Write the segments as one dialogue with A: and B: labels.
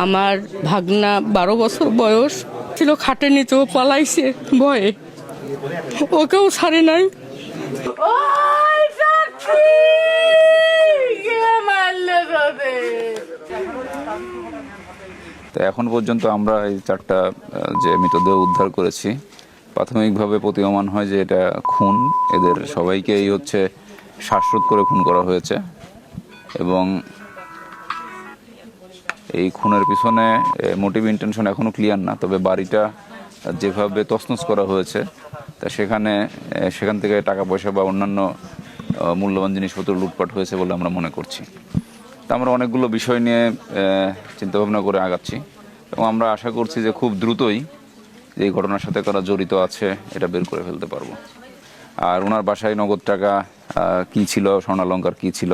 A: আমার ভাগনা 12 বছর বয়স ছিল, খাটের নিচেও পালাইছে ভয়ে, ওকেও ছাড়ে নাই।
B: তো এখন পর্যন্ত আমরা এই 4টা যে মৃতদেহ উদ্ধার করেছি, প্রাথমিকভাবে প্রতীয়মান হয় যে এটা খুন। এদের সবাইকেই হচ্ছে শ্বাসরোধ করে খুন করা হয়েছে এবং এই খুনের পিছনে মোটিভ ইন্টেনশন এখনো ক্লিয়ার না। তবে বাড়িটা যেভাবে তছনছ করা হয়েছে তা সেখান থেকে টাকা পয়সা বা অন্যান্য মূল্যবান জিনিসপত্র লুটপাট হয়েছে বলে আমরা মনে করছি। তা আমরা অনেকগুলো বিষয় নিয়ে চিন্তাভাবনা করে আগাচ্ছি এবং আমরা আশা করছি যে খুব দ্রুতই এই ঘটনার সাথে কারা জড়িত আছে এটা বের করে ফেলতে পারবো। আর ওনার বাসায় নগদ টাকা কি ছিল, স্বর্ণালঙ্কার কি ছিল,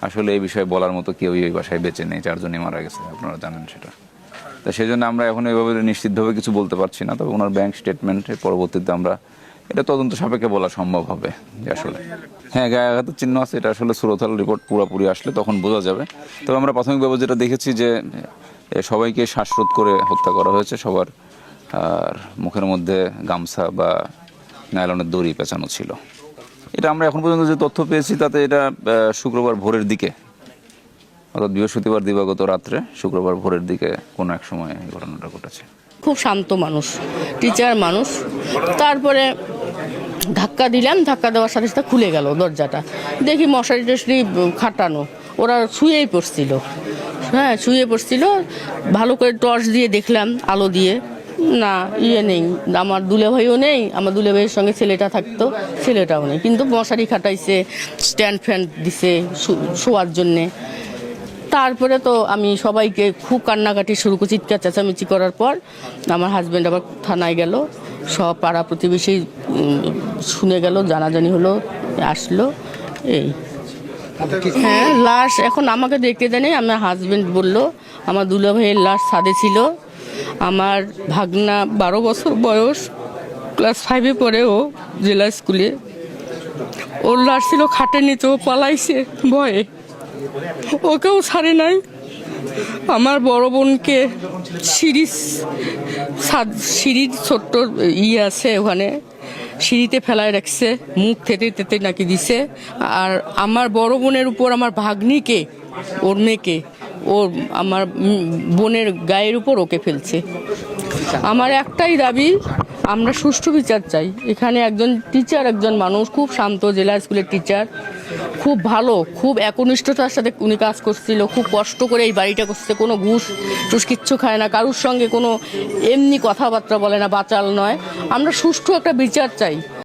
B: আসলে এই বিষয়ে বলার মতো কেউই ওই বাসায় বেঁচে নেই, 4 জনই মারা গেছে, আপনারা জানেন সেটা। তো সেই জন্য আমরা এখন এইভাবে নিশ্চিতভাবে কিছু বলতে পারছি না। তবে ওনার ব্যাংক স্টেটমেন্টের পরবর্তীতে আমরা এটা তদন্ত সাপেক্ষে বলা সম্ভব হবে যে আসলে হ্যাঁ গায়ে আঘাতের চিহ্ন আছে। এটা আসলে সুরতহাল রিপোর্ট পুরোপুরি আসলে তখন বোঝা যাবে। তবে আমরা প্রাথমিকভাবে যেটা দেখেছি যে সবাইকে শ্বাসরোধ করে হত্যা করা হয়েছে, সবার আর মুখের মধ্যে গামছা বা নাইলনের দড়ি পেঁচানো ছিল। এটা আমরা এখন পর্যন্ত যে তথ্য পেয়েছি তাতে এটা শুক্রবার ভোরের দিকে, অর্থাৎ বৃহস্পতিবার দিবাগত রাত্রে শুক্রবার ভোরের দিকে কোনো এক সময় এই ঘটনাটা ঘটেছে।
A: খুব শান্ত মানুষ, টিচার মানুষ। তারপরে ধাক্কা দিলাম, ধাক্কা দেওয়ার সাথে সাথে খুলে গেল দরজাটা। দেখি মশারি টশারি খাটানো, ওরা শুয়েই পড়ছিল। হ্যাঁ, শুয়ে পড়ছিল। ভালো করে টর্চ দিয়ে দেখলাম, আলো দিয়ে, না নেই। আমার দুলেভাইও নেই, আমার দুলেভাইয়ের সঙ্গে ছেলেটা থাকতো, ছেলেটাও নেই। কিন্তু মশারি খাটাইছে, স্ট্যান্ড ফ্যান দিছে শোয়ার জন্যে। তারপরে তো আমি সবাইকে খুব কান্নাকাটি শুরু করে, চিৎকার চেঁচামেচি করার পর আমার হাজব্যান্ড আবার থানায় গেল, সব পাড়া প্রতিবেশী শুনে গেল, জানাজানি হলো, আসলো। এই হ্যাঁ, লাশ এখন আমাকে দেখতে দেয়নি। আমার হাজব্যান্ড বলল আমার দুলাভাইয়ের লাশ ছাদে ছিল। আমার ভাগনা 12 বছর বয়স, ক্লাস 5-এ পড়ে, ও জেলা স্কুলে। ওর লাশ ছিল খাটের নিচেও পালাইছে ভয়ে, ওকেও ছাড়ে নাই। আমার বড় বোনকে সিঁড়ির ছোট্ট আছে, ওখানে সিঁড়িতে ফেলায় রাখছে, মুখ থেতে থেতে নাকি দিছে। আর আমার বড় বোনের উপর আমার ভাগ্নিকে, ওর মেয়েকে, আমার বোনের গায়ের উপর ওকে ফেলছে। আমার একটাই দাবি, আমরা সুষ্ঠু বিচার চাই। এখানে একজন টিচার, একজন মানুষ খুব শান্ত, জেলা স্কুলের টিচার, খুব ভালো, খুব একনিষ্ঠতার সাথে উনি কাজ করছিল, খুব কষ্ট করে এই বাড়িটা করছে। কোনো ঘুষ টুস কিচ্ছু খায় না, কারুর সঙ্গে কোনো এমনি কথাবার্তা বলে না, বাচাল নয়। আমরা সুষ্ঠু একটা বিচার চাই।